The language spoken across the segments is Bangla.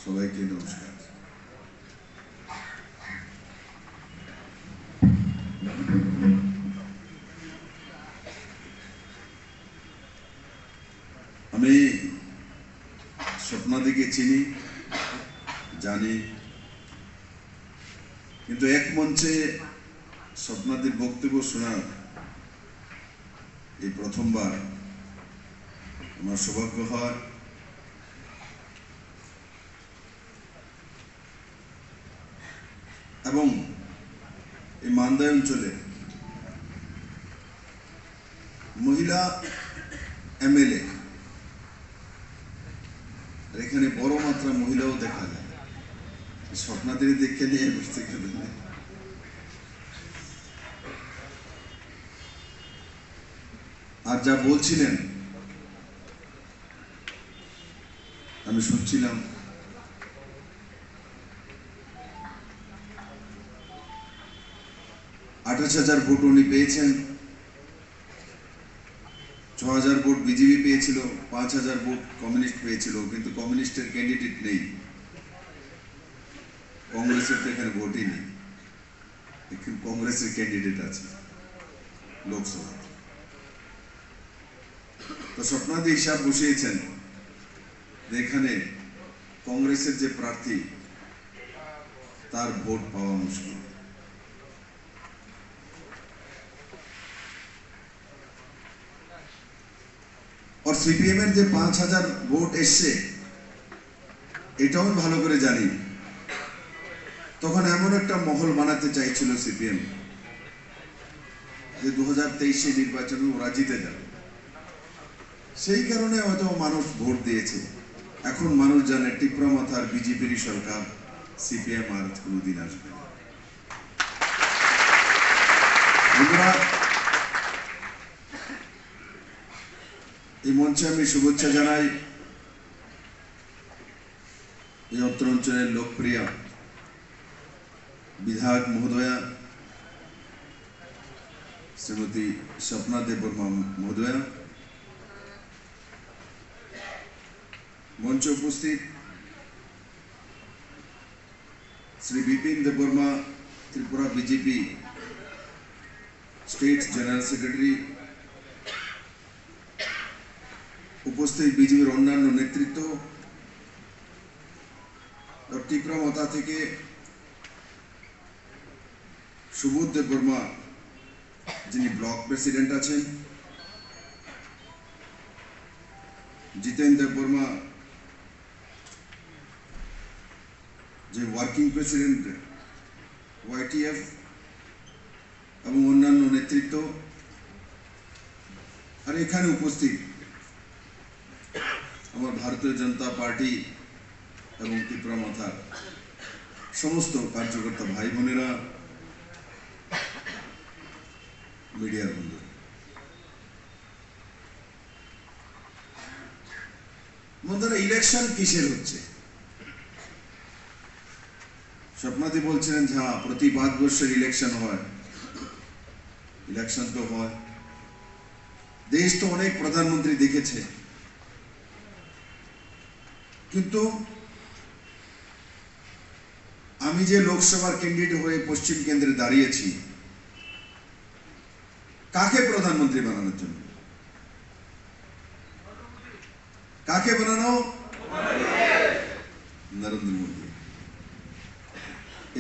সবাইকে নমস্কার। আমি স্বপ্নাদিকে চিনি, জানি, কিন্তু এক মঞ্চে স্বপ্নাদির বক্তব্য শোনার এই প্রথমবার আমার সৌভাগ্য হয়। এবং এই মান্দায় অঞ্চলে মহিলা এমএলএ, এখানে বড় মাত্রা মহিলাও দেখা যায়। স্বপ্নাদের দেখে নিয়ে বুঝতে গেলে আর যা বলছিলেন আমি শুনছিলাম। 28,000 ভোট উনি পেয়েছেন, 6,000 ভোট বিজেপি পেয়েছিল, 5,000 ভোট কমিউনিস্ট পেয়েছিল, কিন্তু কমিউনিস্টের ক্যান্ডিডেট নেই, কংগ্রেসের তো এখানে ভোটই নেই। কংগ্রেসের ক্যান্ডিডেট আছে লোকসভা। তো স্বপ্নাদি হিসাব বসিয়েছেন যে এখানে কংগ্রেসের যে প্রার্থী তার ভোট পাওয়া মুশকিল। আর সিপিএম এর যে 5,000 ভোট এসছে এটাও আমি ভালো করে জানি। তখন এমন একটা মহল বানাতে চাইছিল সিপিএম যে 2023 নির্বাচনে ওরা জিতে যাবে, সেই কারণে হয়তো মানুষ ভোট দিয়েছে। এখন মানুষ জানে টিপ্রা মাথার বিজেপির সরকার, সিপিএম আর কোনোদিন আসবে না। এই মঞ্চে আমি শুভেচ্ছা জানাই এই অত্র অঞ্চলের লোকপ্রিয় বিধায়ক মহোদয়া শ্রীমতী স্বপ্না দেববর্মা মহোদয়া, মঞ্চে উপস্থিত Shri Bipin Debbarma, Tripura BJP state general secretary, উপস্থিত বিজেপির অন্যান্য নেতৃত্ব, ত্রিপুরা মাথা থেকে সুবোধ দেববর্মা যিনি ব্লক প্রেসিডেন্ট আছেন, জিতেন দেববর্মা যে ওয়ার্কিং প্রেসিডেন্ট ওয়াইটিএফ, এবং অন্যান্য নেতৃত্ব, আর এখানে উপস্থিত আমার ভারতীয় জনতা পার্টি এবং ত্রিপুরা মাথার সমস্ত কার্যকর্তা ভাই বোনেরা, মিডিয়ার বন্ধু, বন্ধুরা, ইলেকশন কিসের হচ্ছে? স্বপ্নাদি বলছিলেন যে হ্যাঁ, প্রতি 5 বছর ইলেকশন হয়। ইলেকশন তো হয়, দেশ তো অনেক প্রধানমন্ত্রী দেখেছে, কিন্তু আমি যে লোকসভার ক্যান্ডিডেট হয়ে পশ্চিম কেন্দ্রে দাঁড়িয়েছি, কাকে প্রধানমন্ত্রী বানানোর জন্য? কাকে বানানো? নরেন্দ্র মোদী।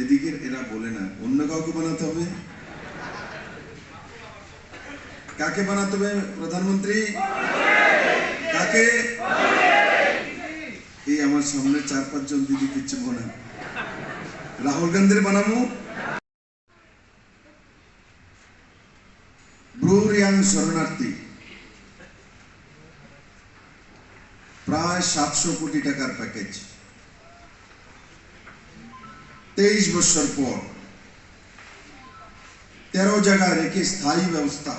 এদিকে এরা বলে না অন্য কাউকে বানাতে হবে। কাকে বানাতে হবে প্রধানমন্ত্রী? কাকে? এই আমার সামনে 4-5 জন দিদি কিচ্ছু বলে না। রাহুল গান্ধীর বানাবো? ব্রুরিয়াং শরণার্থী প্রায় 700 কোটি টাকার প্যাকেজ, 23 বছর পর 13 জায়গায় রেখে স্থায়ী ব্যবস্থা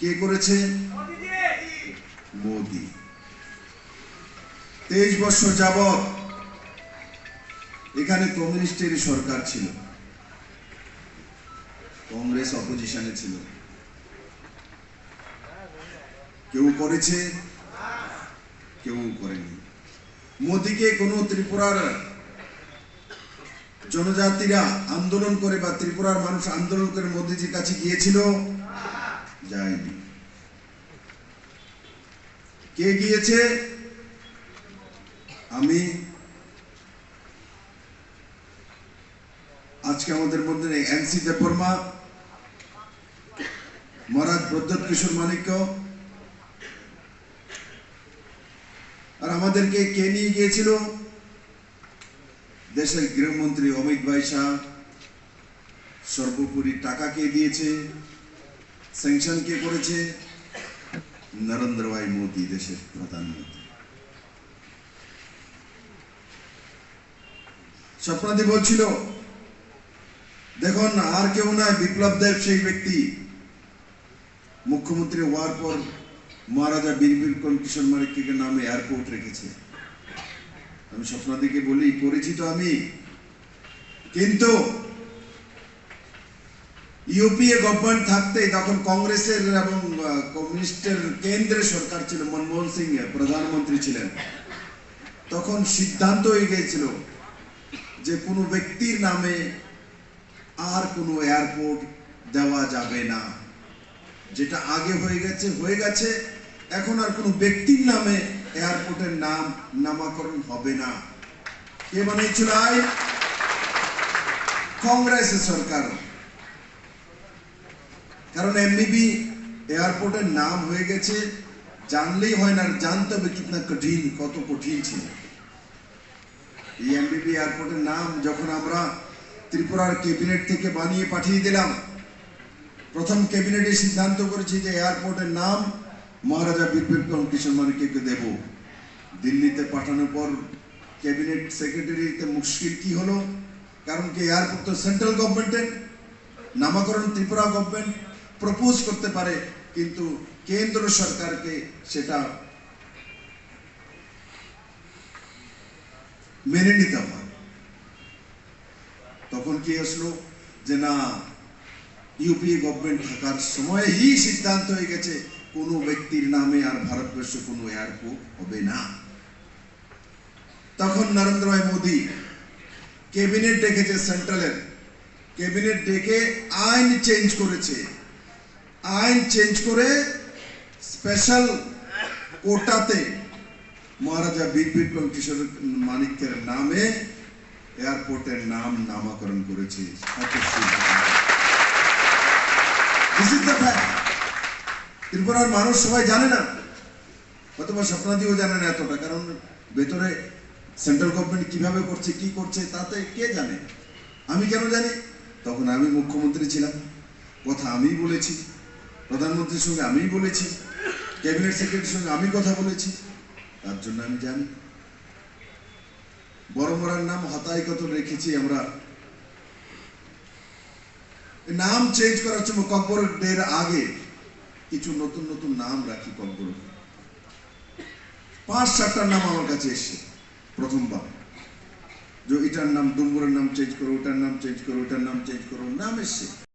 কে করেছে? মোদী। 23 বছর যাবৎ এখানে কমিউনিস্টের সরকার ছিল, কংগ্রেস অপোজিশনে ছিল, কেউ করেছে কেউ করেনি। মোদিকে কোনো ত্রিপুরার জনজাতিরা আন্দোলন করে বা ত্রিপুরার মানুষ আন্দোলন করে মোদিজির কাছে গিয়েছিল? যায়নি। কে গিয়েছে? আমি। আজকে আমাদের মধ্যে এনসি দেববর্মা, মহারাজ প্রদ্যোৎ কিশোর মানিক্য, আর আমাদেরকে কে নিয়ে গিয়েছিল? দেশের গৃহমন্ত্রী অমিত ভাই শাহ। সর্বোপরি টাকা কে দিয়েছে, স্যাংশন কে করেছে? নরেন্দ্র ভাই মোদী, দেশের প্রধানমন্ত্রী। স্বপ্নাদি বলছিল, দেখুন আর কেউ নয়, বিপ্লব দেব সেই ব্যক্তি। মুখ্যমন্ত্রী হওয়ার পর মহারাজা বীরবিক্রম কিশোর মানিক্যের নামে এয়ারপোর্ট রেখেছে। আমি স্বপ্নাদিকে বলি, করেছি তো আমি, কিন্তু ইউপিএ গভর্নমেন্ট থাকতে, তখন কংগ্রেসের এবং কমিউনিস্টের কেন্দ্রের সরকার ছিল, মনমোহন সিং প্রধানমন্ত্রী ছিলেন, তখন সিদ্ধান্ত হয়ে গিয়েছিল যে কোনো ব্যক্তির নামে আর কোনো এয়ারপোর্ট দেওয়া যাবে না। যেটা আগে হয়ে গেছে, এখন আর কোনো ব্যক্তির নামে এয়ারপোর্টের নামকরণ হবে না। কে বানিয়েছিল? কংগ্রেসের সরকার। কারণ এমবিবি এয়ারপোর্টের নাম হয়ে গেছে, জানলেই হয় না, জানতে হবে কত কঠিন ছিল। এই এমবিবি এয়ারপোর্টের নাম যখন আমরা ত্রিপুরার ক্যাবিনেট থেকে বানিয়ে পাঠিয়ে দিলাম, প্রথম ক্যাবিনেটে সিদ্ধান্ত করেছি যে এয়ারপোর্টের নাম মহারাজা বীরবিক্রম কিশোর মানিক্যকে দেব। দিল্লিতে পাঠানোর পর ক্যাবিনেট সেক্রেটারিতে মুশকিল কি হলো, কারণ কি এয়ারপোর্ট তো সেন্ট্রাল গভর্নমেন্টের, নামকরণ ত্রিপুরা গভর্নমেন্ট প্রপোজ করতে পারে, কিন্তু কেন্দ্র সরকারকে সেটা মেনে নিতে হয়। তখন কি আসলো যে না, ইউপিএ গভর্নমেন্ট থাকার সময়ই সিদ্ধান্ত হয়ে গেছে কোনো ব্যক্তির নামে আর ভারতবর্ষে কোনো এয়ারপোর্ট হবে না। তখন নরেন্দ্র ভাই মোদী ক্যাবিনেট ডেকেছে, সেন্ট্রালের ক্যাবিনেট ডেকে আইন চেঞ্জ করেছে। আইন চেঞ্জ করে স্পেশাল কোটাতে মহারাজা বীরবিক্রম কিশোর মানিক্যের নামে এয়ারপোর্টের নামকরণ করেছে। ত্রিপুরার মানুষ সবাই জানে না, অথবা স্বপ্নাদিও জানে না এতটা, কারণ ভেতরে সেন্ট্রাল গভর্নমেন্ট কিভাবে করছে, কি করছে, তাতে কে জানে। আমি কেন জানি? তখন আমি মুখ্যমন্ত্রী ছিলাম, কথা আমি বলেছি, প্রধানমন্ত্রীর সঙ্গে আমি বলেছি, ক্যাবিনেট সেক্রেটারির সঙ্গে আমি কথা বলেছি, তার জন্য আমি জানি। বড়মরার নাম হতাইকত রেখেছি আমরা। নাম চেঞ্জ করার জন্য ককবর ডের আগে কিছু নতুন নতুন নাম রাখি। ককবর 5-7টা নাম আমার কাছে এসছে প্রথমবার, যে এটার নাম ডুম্বুরের নাম চেঞ্জ করো, ওটার নাম চেঞ্জ করো, ওটার নাম চেঞ্জ করো, নাম এসছে।